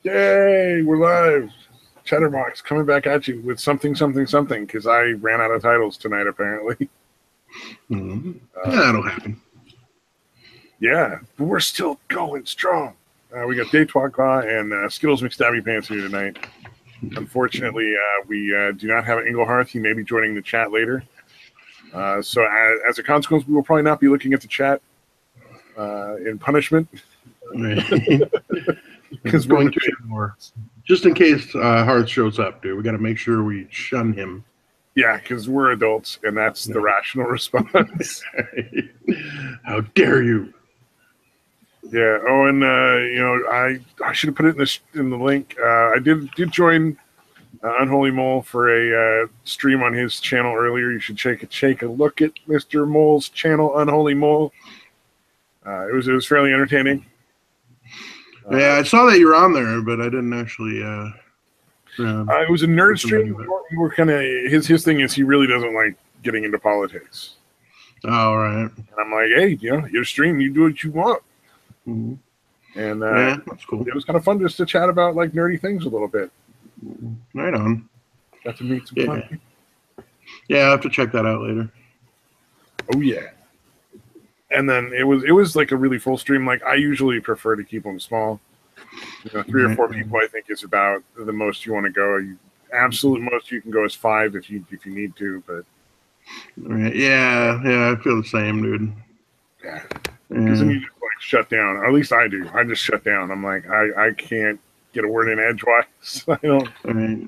Yay, we're live. Chatterbox coming back at you with something, because I ran out of titles tonight, apparently. That'll happen. Yeah, but we're still going strong. We got Day Twaka and Skittles McStabby Pants here tonight. Unfortunately, we do not have Engelharth. He may be joining the chat later. So as a consequence, we will probably not be looking at the chat in punishment. Because we're going to more. Just in case Hearth shows up, dude, we got to make sure we shun him. Yeah, because we're adults, and that's the rational response. How dare you? Yeah. Oh, and I should have put it in the link. I did join Unholy Mole for a stream on his channel earlier. You should take a look at Mr. Mole's channel, Unholy Mole. It was fairly entertaining. Yeah, I saw that you were on there, but I didn't actually. It was a nerd stream. We were kind of his thing is he really doesn't like getting into politics. Oh, right. And I'm like, hey, your stream, you do what you want. Mm-hmm. And yeah, that's cool. It was kind of fun just to chat about like nerdy things a little bit. Right on. Got to meet some fun people. Yeah, I have to check that out later. Oh yeah. And then it was like a really full stream. Like I usually prefer to keep them small. 3 or 4 people I think is about the most you want to go. Absolute most you can go is 5 if you need to. But yeah, I feel the same, dude. Yeah, because then you just like shut down. Or at least I do. I just shut down. I'm like I can't get a word in edgewise. I don't.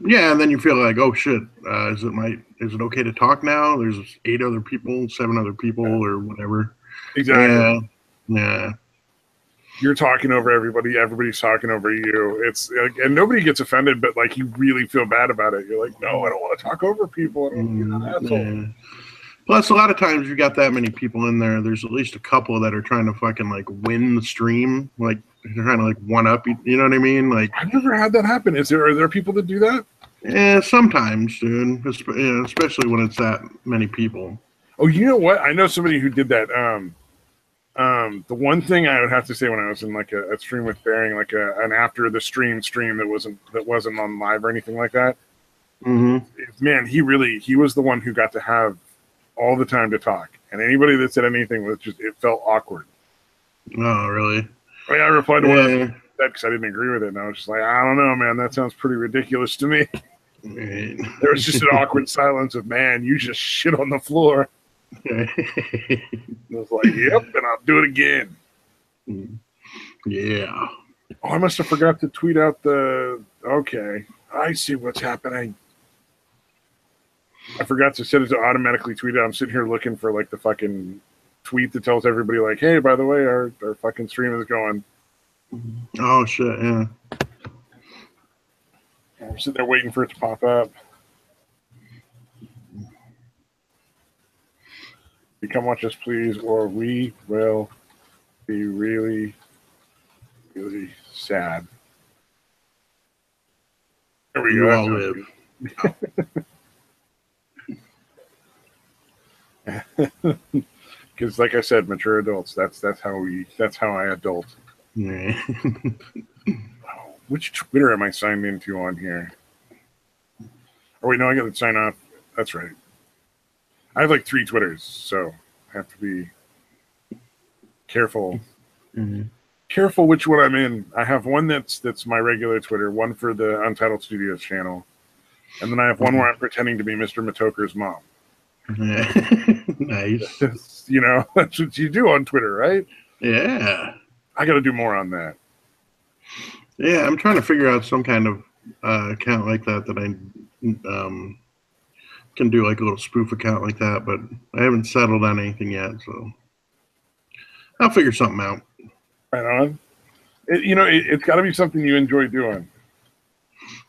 Yeah, and then you feel like, oh shit, is it okay to talk now? There's 8 other people, 7 other people, or whatever. Exactly. Yeah. You're talking over everybody. Everybody's talking over you. It's like, and nobody gets offended, but like you really feel bad about it. You're like, no, I don't want to talk over people. I don't want to be an asshole. Yeah. Plus, a lot of times you got that many people in there. There's at least a couple that are trying to fucking like win the stream. Like they're trying to like one up. You know what I mean? Like I've never had that happen. Are there people that do that? Yeah, sometimes, dude. Especially when it's that many people. Oh, you know what? I know somebody who did that. The one thing I would have to say when I was in like a stream with Bearing, like an after the stream that wasn't on live or anything like that. Mm-hmm. Man, he was the one who got to have all the time to talk, and anybody that said anything was just it felt awkward. Oh, really? I mean, I replied to what I said because I didn't agree with it, and I was just like, I don't know, man, that sounds pretty ridiculous to me. Right. There was just an awkward silence of, man, you just shit on the floor. I was like, yep, and I'll do it again. Yeah. Oh, I must have forgot to tweet out okay, I see what's happening. I forgot to set it to automatically tweet out. I'm sitting here looking for like the fucking tweet that tells everybody like, hey, by the way, our fucking stream is going. Oh shit, yeah. I'm sitting there waiting for it to pop up. You come watch us, please, or we will be really, really sad. There we go. All live. Because, like I said, mature adults. That's how I adult. Yeah. Which Twitter am I signed into on here? Oh wait, no, I got to sign off. That's right. I have like 3 Twitters, so I have to be careful. Mm-hmm. Careful which one I'm in. I have one that's my regular Twitter, one for the Untitled Studios channel, and then I have one where I'm pretending to be Mr. Matoker's mom. Yeah. Nice. That's what you do on Twitter, right? Yeah. I got to do more on that. Yeah, I'm trying to figure out some kind of account like that I can do like a little spoof account like that, but I haven't settled on anything yet, so I'll figure something out. Right on. It's got to be something you enjoy doing.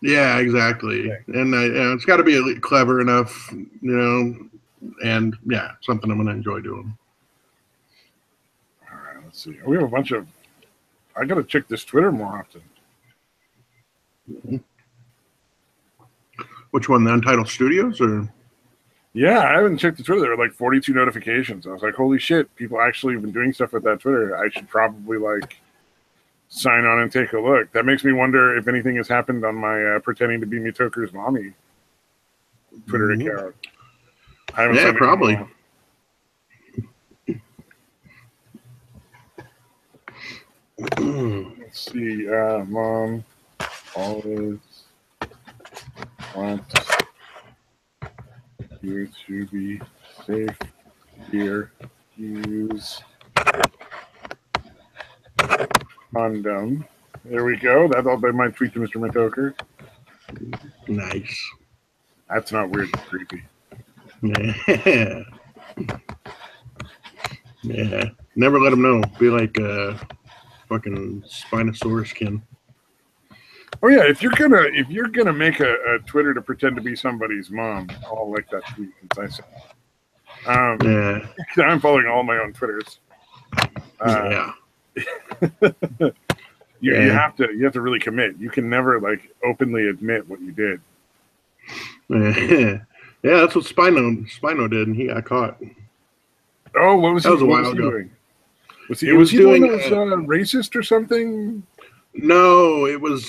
Yeah, exactly. Okay. And it's got to be clever enough, and yeah, something I'm going to enjoy doing. All right, let's see. We have a bunch of. I got to check this Twitter more often. Mm-hmm. Which one, the Untitled Studios, or? Yeah, I haven't checked the Twitter. There were like 42 notifications. I was like, holy shit, people actually have been doing stuff with that Twitter. I should probably sign on and take a look. That makes me wonder if anything has happened on my pretending to be Mitoker's mommy Twitter account. I haven't signed probably. Let's see. Mom always wants you to be safe here. Use condom. There we go. That's all by my tweet to Mr. Mitoker. Nice. That's not weird. It's creepy. Yeah. Yeah. Never let him know. Be like fucking Spinosaurus kin. Oh yeah, if you're gonna make a Twitter to pretend to be somebody's mom, I'll like that tweet since I said. Yeah. I'm following all my own Twitters. Yeah. You have to really commit. You can never like openly admit what you did. Yeah, that's what Spino did, and he got caught. Oh, what was he? That was a What while was he ago. doing? Was He was the one doing, that was racist or something? No, it was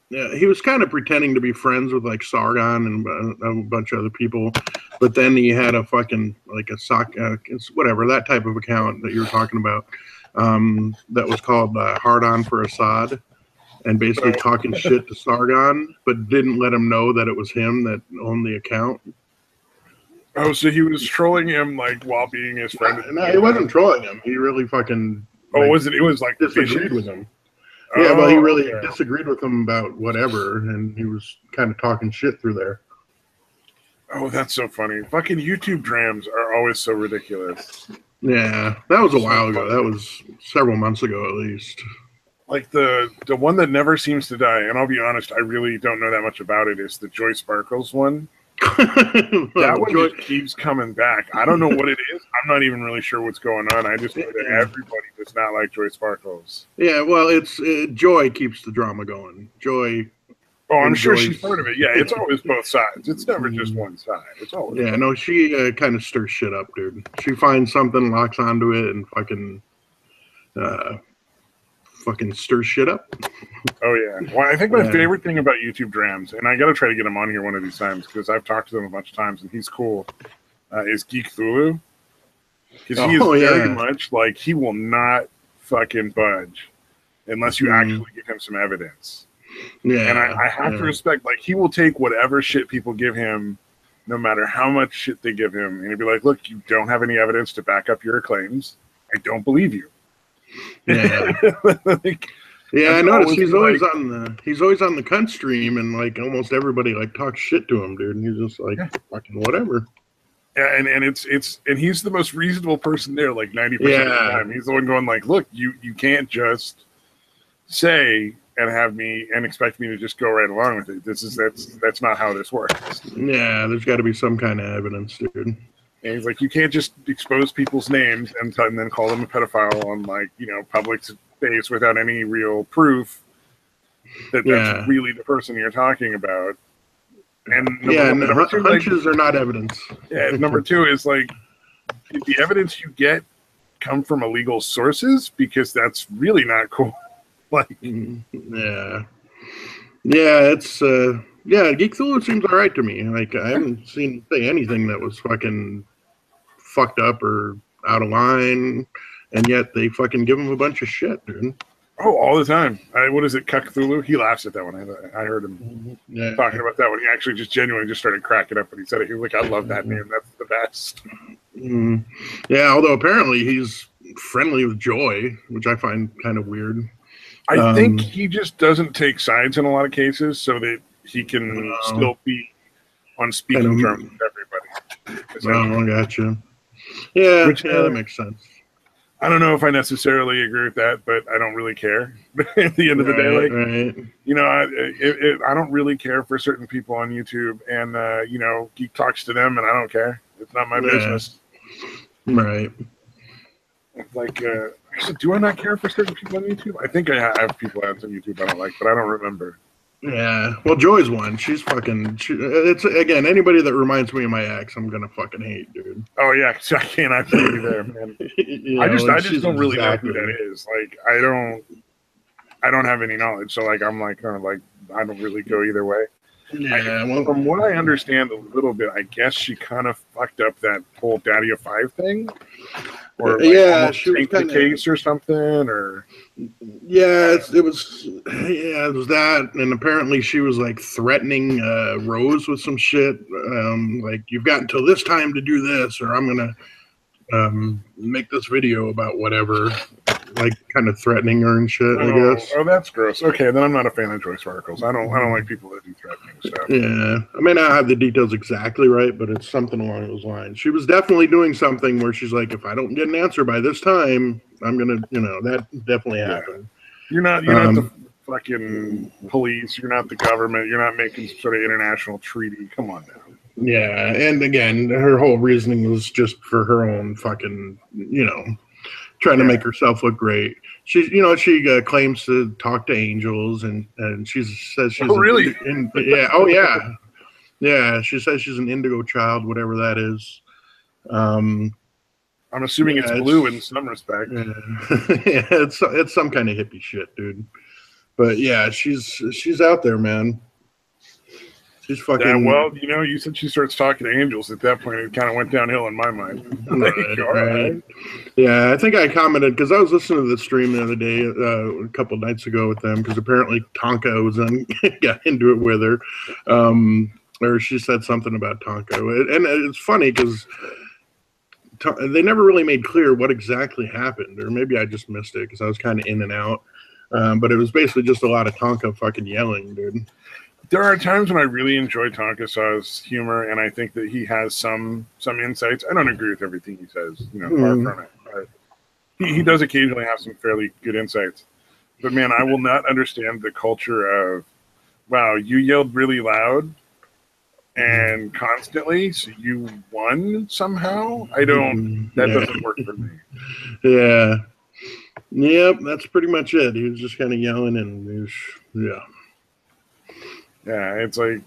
he was kind of pretending to be friends with like Sargon and a bunch of other people, but then he had a fucking like a whatever, that type of account that you were talking about, that was called Hard On for Assad, and basically talking shit to Sargon, but didn't let him know that it was him that owned the account. Oh, so he was trolling him like while being his friend. No, he wasn't trolling him. He really fucking. Oh, was it? It was like disagreed with him. Oh, Yeah, but he really disagreed with him about whatever, and he was kind of talking shit through there. Oh, that's so funny. Fucking YouTube drams are always so ridiculous. Yeah, that was a while ago. That was several months ago at least. Like the one that never seems to die, and I'll be honest, I really don't know that much about it, is the Joy Sparkles one. That one just keeps coming back. I don't know what it is. I'm not even really sure what's going on. I just know that everybody does not like Joy Sparkles. Yeah, well, it's Joy keeps the drama going. Joy. Oh, I'm sure she's part of it. Yeah, it's always both sides. It's never just one side. It's always. Yeah, no, she kind of stirs shit up, dude. She finds something, locks onto it, and fucking stirs shit up. Oh yeah. Well, I think my favorite thing about YouTube drams, and I got to try to get him on here one of these times because I've talked to him a bunch of times and he's cool, is Geek Thulu. Because he is very much like, he will not fucking budge unless you actually give him some evidence. Yeah. And I have to respect, like, he will take whatever shit people give him, no matter how much shit they give him, and he'll be like, look, you don't have any evidence to back up your claims. I don't believe you. Yeah. Like, yeah, I noticed he's always on the cunt stream, and like almost everybody like talks shit to him, dude. And he's just like fucking whatever. Yeah, and he's the most reasonable person there, like 90% of the time. He's the one going like, look, you can't just say and have me and expect me to just go right along with it. That's not how this works. Yeah, there's got to be some kind of evidence, dude. And he's like, you can't just expose people's names and then call them a pedophile on, like, you know, public space without any real proof that that's really the person you're talking about. And number two, hunches are not evidence. Yeah, number two is like, did the evidence you get come from illegal sources? Because that's really not cool. Like, it's Geek Thulu seems all right to me. Like, I haven't seen say anything that was fucking fucked up or out of line, and yet they fucking give him a bunch of shit, dude. Oh, all the time. What is it, Cuck-Thulu? He laughs at that one. I heard him talking about that one. He actually just genuinely just started cracking up when he said it. He was like, I love that name. That's the best. Yeah, although apparently he's friendly with Joy, which I find kind of weird. I think he just doesn't take sides in a lot of cases so that he can still be on speaking terms with everybody. I gotcha. Yeah, that makes sense. I don't know if I necessarily agree with that, but I don't really care. At the end of the day, like, you know, I don't really care for certain people on YouTube, and you know, Geek talks to them, and I don't care. It's not my business. Right. Like, do I not care for certain people on YouTube? I think I have people on YouTube I don't like, but I don't remember. Yeah. Well, Joy's one. She's fucking. It's again anybody that reminds me of my ex, I'm gonna fucking hate, dude. Oh yeah, so I feel you there, man. I just don't really know who that is. Like I don't have any knowledge, so like I'm like kind of like I don't really go either way. Yeah. From what I understand a little bit, I guess she kind of fucked up that whole Daddy of Five thing, or like almost tanked the case or something, or yeah, it was that, and apparently she was like threatening Rose with some shit, like you've got until this time to do this, or I'm gonna make this video about whatever, like kind of threatening her and shit. I guess. Oh, that's gross. Okay, then I'm not a fan of Joy Sparkles. I don't like people that do threatening stuff. Yeah, I may not have the details exactly right, but it's something along those lines. She was definitely doing something where she's like, if I don't get an answer by this time, I'm gonna, that definitely happened. You're not the fucking police. You're not the government. You're not making some sort of international treaty. Come on now. Yeah, and again, her whole reasoning was just for her own fucking, trying to make herself look great. She's, she claims to talk to angels, and she says she's really? Yeah. She says she's an indigo child, whatever that is. I'm assuming it's blue in some respect. Yeah, it's some kind of hippie shit, dude. But yeah, she's out there, man. She's fucking. Yeah, well, you said she starts talking to angels. At that point, it kind of went downhill in my mind. Right. Yeah, I think I commented because I was listening to the stream the other day, a couple nights ago with them, because apparently Tonka was got into it with her, or she said something about Tonka, and it's funny because they never really made clear what exactly happened, or maybe I just missed it because I was kind of in and out. But it was basically just a lot of Tonka fucking yelling, dude. There are times when I really enjoy Tonka Saw's humor, and I think that he has some insights. I don't agree with everything he says, far from it. But he does occasionally have some fairly good insights. But man, I will not understand the culture of, wow, you yelled really loud and constantly, so you won somehow. That doesn't work for me. Yeah. Yep, that's pretty much it. He was just kind of yelling, and Yeah, it's like,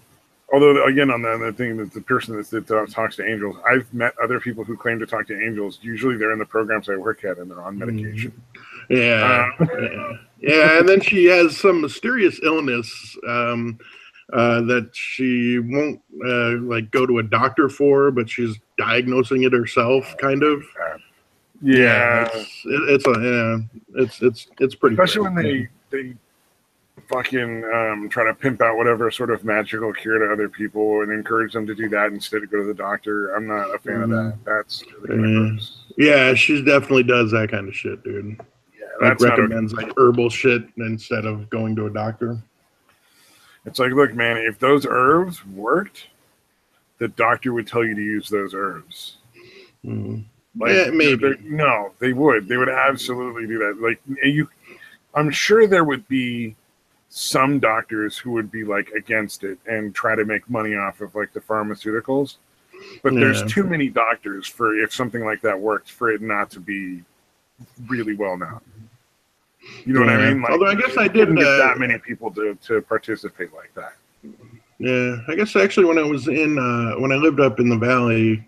although again on the thing that the person that talks to angels, I've met other people who claim to talk to angels. Usually they're in the programs I work at and they're on medication. Yeah, and then she has some mysterious illness that she won't go to a doctor for, but she's diagnosing it herself, kind of. Yeah, it's pretty. Especially when they fucking try to pimp out whatever sort of magical cure to other people and encourage them to do that instead of go to the doctor. I'm not a fan of that. That's really gross. Yeah, she definitely does that kind of shit, dude. Yeah, recommends herbal shit instead of going to a doctor. It's like, look, man, if those herbs worked, the doctor would tell you to use those herbs. Maybe. No, they would. They would absolutely do that. Like I'm sure there would be some doctors who would be like against it and try to make money off of like the pharmaceuticals, but there's too many doctors for, if something like that works, for it not to be really well known. You know what I mean? Like, although I guess I didn't get that many people to participate like that. Yeah, I guess actually when I was when I lived up in the valley,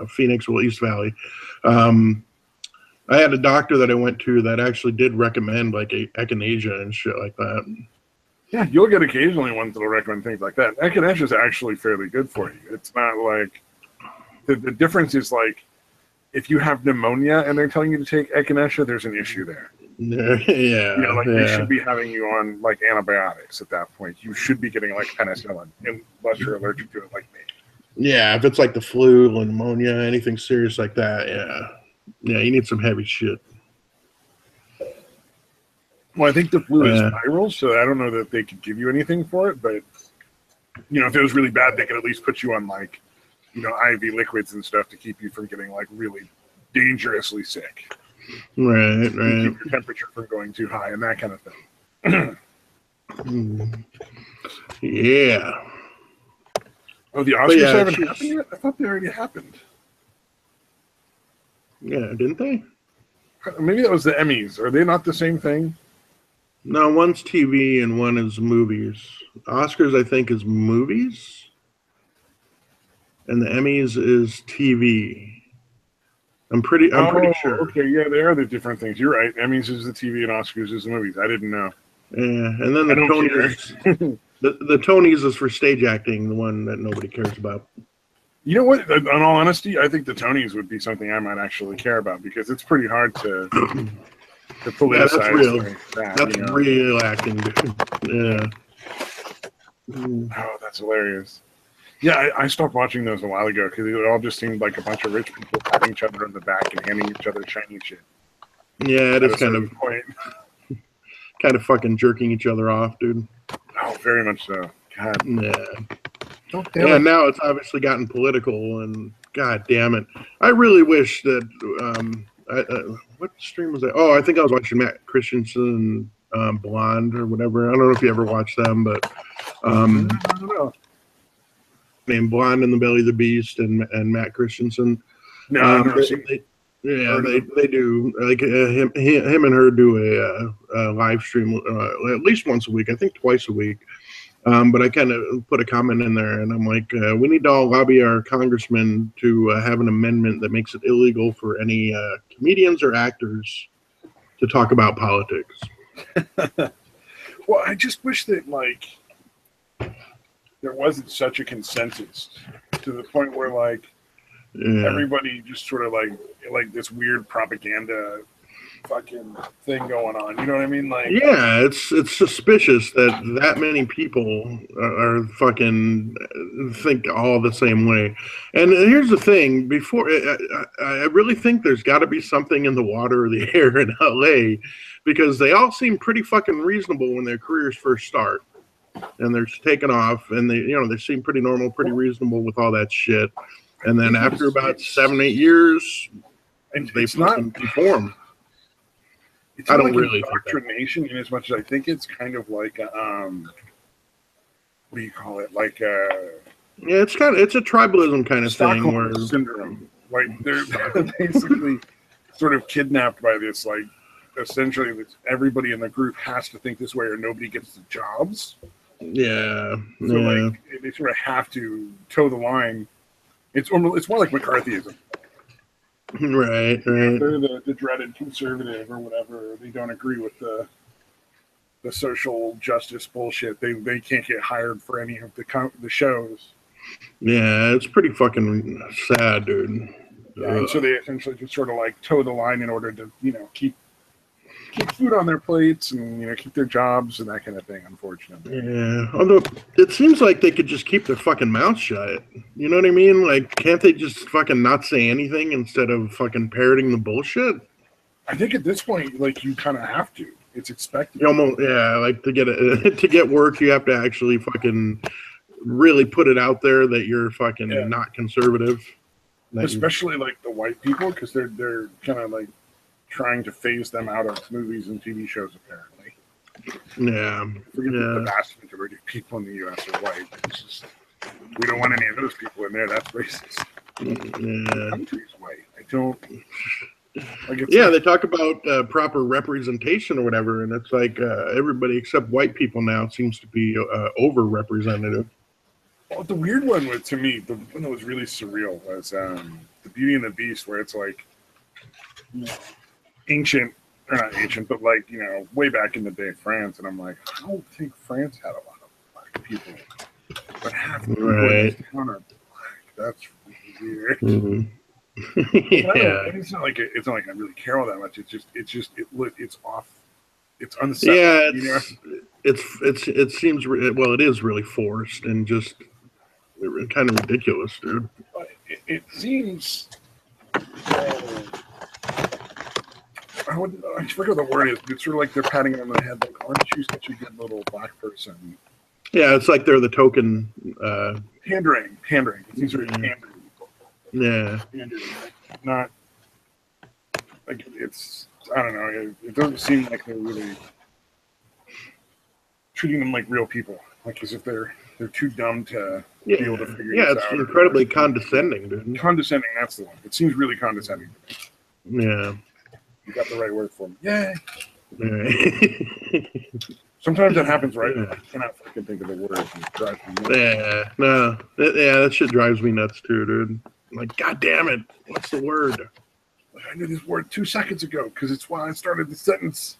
Phoenix, East Valley, I had a doctor that I went to that actually did recommend like echinacea and shit like that. Yeah, you'll get occasionally ones that'll recommend things like that. Echinacea is actually fairly good for you. It's not like the difference is like if you have pneumonia and they're telling you to take echinacea, there's an issue there. They should be having you on like antibiotics at that point. You should be getting like penicillin unless you're allergic to it like me. Yeah, if it's like the flu or pneumonia, anything serious like that, yeah, you need some heavy shit. Well, I think the flu is viral, so I don't know that they could give you anything for it. But if it was really bad, they could at least put you on like IV liquids and stuff to keep you from getting like really dangerously sick. Right. Keep your temperature from going too high and that kind of thing. Yeah. Oh, the Oscars haven't happened yet? I thought they already happened. Yeah, didn't they? Maybe that was the Emmys. Are they not the same thing? No, one's TV and one is movies. Oscars, I think, is movies, and the Emmys is TV. I'm pretty sure. Okay, yeah, they are the different things. You're right. Emmys is the TV and Oscars is the movies. I didn't know. Yeah, and then the Tonys. The Tonys is for stage acting, the one that nobody cares about. You know what? In all honesty, I think the Tonys would be something I might actually care about because it's pretty hard to politicize. Yeah, that's real. That's you know? real acting, dude. Yeah. Oh, that's hilarious. Yeah, I stopped watching those a while ago because it all just seemed like a bunch of rich people patting each other on the back and handing each other shiny shit. Yeah, it is kind of fucking jerking each other off, dude. Oh, very much so. God. Yeah. Now it's obviously gotten political, and god damn it, I really wish that. What stream was that? Oh, I think I was watching Matt Christensen, Blonde or whatever. I don't know if you ever watched them, but I don't know. Named Blonde in the Belly of the Beast and Matt Christensen. No, they do like him and her do a live stream at least once a week. I think twice a week. But I kind of put a comment in there, and I'm like, we need to all lobby our congressman to have an amendment that makes it illegal for any comedians or actors to talk about politics. Well, I just wish that like there wasn't such a consensus to the point where like everybody just sort of like this weird propaganda fucking thing going on. You know what I mean? Like, yeah, it's suspicious that many people are fucking think all the same way. And here's the thing: before I really think there's got to be something in the water or the air in LA, because they all seem pretty fucking reasonable when their careers first start, and they're taking off, and they seem pretty normal, pretty reasonable with all that shit. And then after about 7-8 years, they fucking deform. It's not like indoctrination in as much as I think it's kind of like what do you call it? Like it's a tribalism kind of Stockholm thing where syndrome. Like they're basically sort of kidnapped by this, like essentially everybody in the group has to think this way or nobody gets the jobs. Yeah. So like they sort of have to toe the line. It's more like McCarthyism. Right. They're the dreaded conservative or whatever. They don't agree with the social justice bullshit. They can't get hired for any of the shows. Yeah, it's pretty fucking sad, dude. Yeah, and so they essentially just sort of like toe the line in order to keep food on their plates and keep their jobs and that kind of thing. Unfortunately. Yeah, although it seems like they could just keep their fucking mouth shut. You know what I mean? Like, can't they just fucking not say anything instead of fucking parroting the bullshit? I think at this point, like, you kind of have to. It's expected. Like to get work, you have to actually fucking really put it out there that you're fucking not conservative. Especially like the white people, because they're kind of like trying to phase them out of movies and TV shows, apparently. Yeah. Forget that the vast majority of people in the U.S. are white. It's just, we don't want any of those people in there. That's racist. The country's white. I don't. They talk about proper representation or whatever, and it's like everybody except white people now seems to be over-representative. Well, the weird one to me, the one that was really surreal was the Beauty and the Beast, where it's like ancient, or not ancient, but like, way back in the day, France. And I'm like, I don't think France had a lot of black people. But half the people in this town are black. That's really weird. Mm-hmm. It's not like I really care all that much. It's off. It's unsettling. Yeah, it seems it is really forced and just kind of ridiculous, dude. It seems. I forget what the word is, but it's sort of like they're patting him on the head, like, aren't you such a good little black person? Yeah, it's like they're the token. Pandering. It seems very pandering. Yeah. Pandering. Not, like, it's, I don't know, it doesn't seem like they're really treating them like real people, like as if they're too dumb to be able to figure this out. Yeah, it's incredibly condescending, dude. Condescending, that's the one. It seems really condescending to me. Yeah. You got the right word for me. Yay. All right. Sometimes that happens, right? Yeah. I cannot fucking think of the word. It drives me nuts. Yeah, no, that shit drives me nuts too, dude. I'm like, God damn it, what's the word? Like, I knew this word 2 seconds ago because it's why I started the sentence.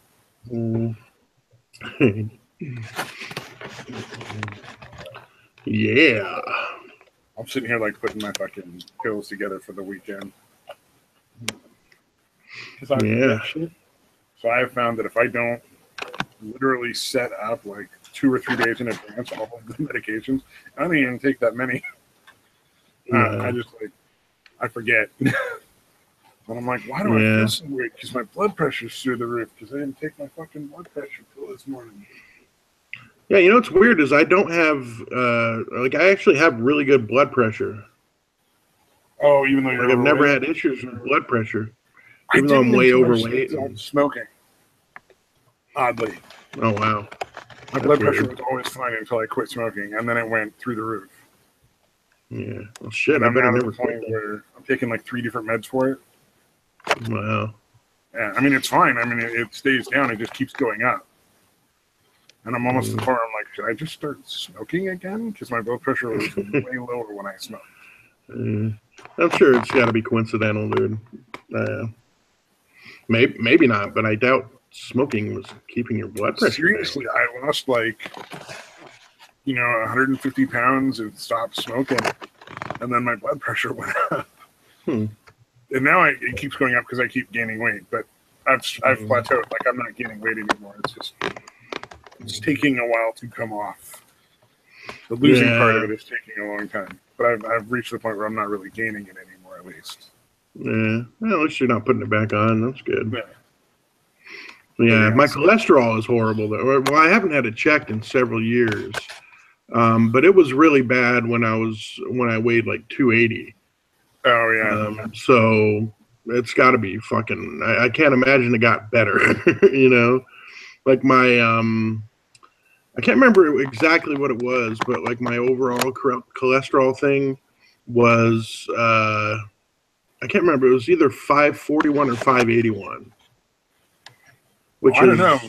Yeah. I'm sitting here like putting my fucking pills together for the weekend because I Yeah. forget shit. So I have found that if I don't literally set up like 2 or 3 days in advance all of the medications, I don't even take that many. I just like I forget. And I'm like, why do I feel so weird? Because my blood pressure's through the roof because I didn't take my fucking blood pressure pill this morning. Yeah, you know what's weird is I don't have like I actually have really good blood pressure. Oh, even though you're Like I've never overweight? had issues with blood pressure, I even though I'm didn't way until I overweight. stopped smoking. Oddly. Oh wow. My blood pressure was always fine until I quit smoking, and then it went through the roof. Yeah. Well, shit. And I I'm better now to the never quit point then. where I'm taking like 3 different meds for it. Wow. Yeah, I mean, it's fine. I mean, it stays down. It just keeps going up. And I'm almost to the point where I'm like, should I just start smoking again? Because my blood pressure was way lower when I smoked. I'm sure it's got to be coincidental, dude. Maybe not, but I doubt smoking was keeping your blood pressure down. Seriously, I lost like, 150 pounds and stopped smoking. And then my blood pressure went up. And now it keeps going up because I keep gaining weight. But I've plateaued. Like, I'm not gaining weight anymore. It's taking a while to come off. The losing part of it is taking a long time. But I've reached the point where I'm not really gaining it anymore, at least. Yeah. Well, at least you're not putting it back on. That's good. Yeah. Yeah, my cholesterol is horrible though. Well, I haven't had it checked in several years, but it was really bad when I weighed like 280. Oh yeah. So it's got to be fucking. I can't imagine it got better. Like my I can't remember exactly what it was, but like my overall cholesterol thing was I can't remember. It was either 541 or 581. Which I don't is know.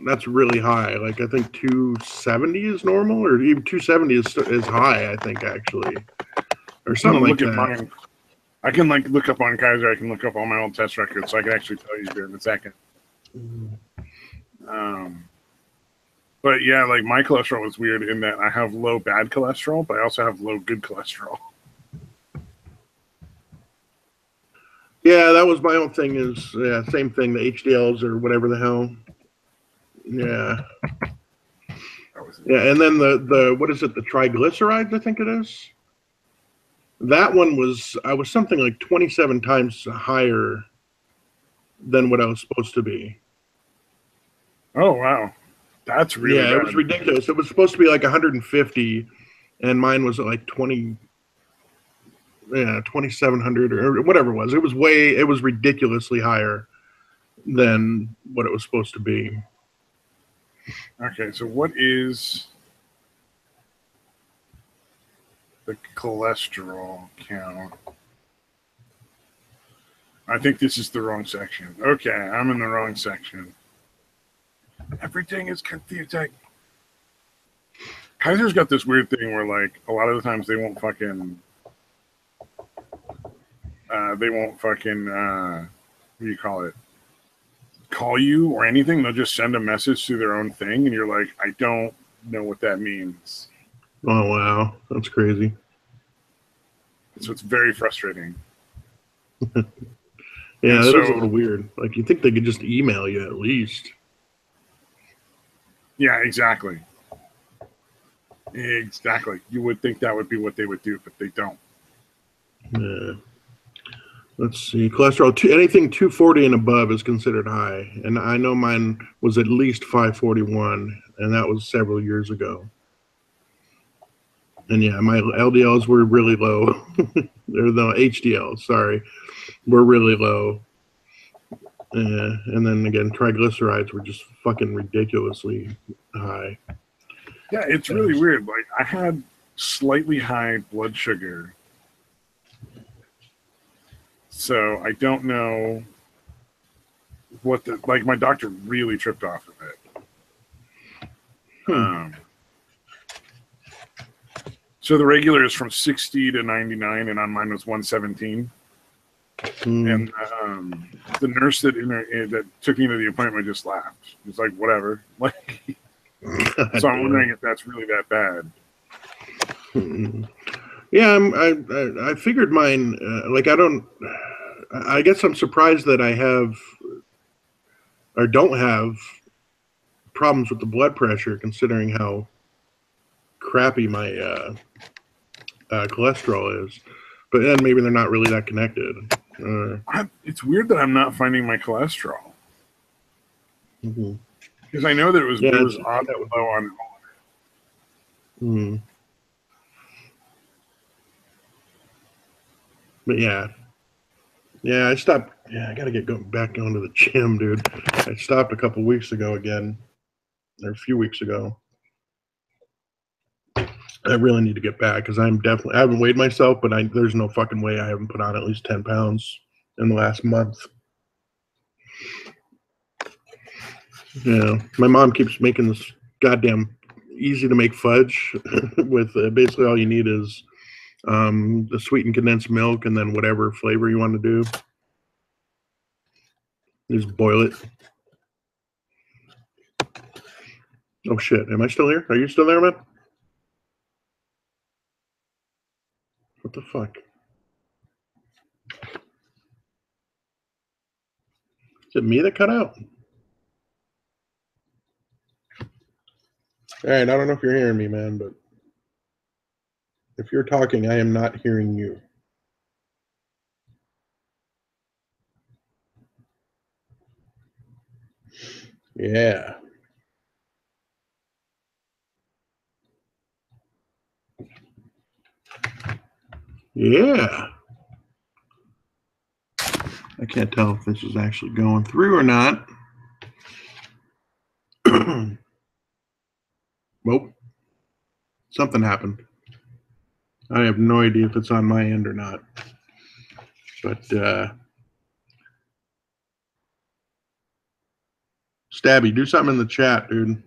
that's really high. Like I think 270 is normal, or even 270 is high. I think actually, or something like that. Mine. I can like look up on Kaiser. I can look up all my old test records, so I can actually tell you here in a second. But yeah, like my cholesterol was weird in that I have low bad cholesterol, but I also have low good cholesterol. Yeah, that was my own thing. Same thing. The HDLs or whatever the hell. Yeah. Yeah, and then the what is it? The triglycerides, I think it is. That one I was something like 27 times higher than what I was supposed to be. Oh wow, that's really bad. It was ridiculous. It was supposed to be like 150, and mine was at like 2,700 or whatever it was. It was ridiculously higher than what it was supposed to be. Okay, so what is the cholesterol count? I think this is the wrong section. Okay, I'm in the wrong section. Everything is confusing. Kaiser's got this weird thing where, like, a lot of the times they won't fucking, what do you call it? Call you or anything. They'll just send a message through their own thing, and you're like, I don't know what that means. Oh wow, that's crazy. So it's very frustrating. Yeah, that is a little weird. Like you think they could just email you at least. Yeah, exactly. Exactly. You would think that would be what they would do, but they don't. Yeah. Let's see. Cholesterol, anything 240 and above is considered high. And I know mine was at least 541, and that was several years ago. And yeah, my LDLs were really low. They're the HDLs, sorry, were really low. And then again, triglycerides were just fucking ridiculously high. Yeah, it's really weird. Like I had slightly high blood sugar. So I don't know what the like. My doctor really tripped off of it. So the regular is from 60 to 99, and on mine was 117. And the nurse that took me to the appointment just laughed. It's like, whatever. Like, so I'm wondering if that's really that bad. Yeah, I figured mine. I guess I'm surprised that I have or don't have problems with the blood pressure, considering how crappy my cholesterol is. But then maybe they're not really that connected. It's weird that I'm not finding my cholesterol because I know that it was oddly low on. But yeah, I stopped. Yeah, I got to get back going to the gym, dude. I stopped a couple weeks ago again, or a few weeks ago. I really need to get back because I haven't weighed myself, but there's no fucking way I haven't put on at least 10 pounds in the last month. Yeah, my mom keeps making this goddamn easy to make fudge with basically all you need is the sweetened condensed milk and then whatever flavor you want to do. Just boil it. Oh shit, am I still here? Are you still there, man? What the fuck? Is it me that cut out? All right, I don't know if you're hearing me, man, but if you're talking, I am not hearing you. Yeah. Yeah. I can't tell if this is actually going through or not. Nope. Something happened. I have no idea if it's on my end or not. But Stabby, do something in the chat, dude.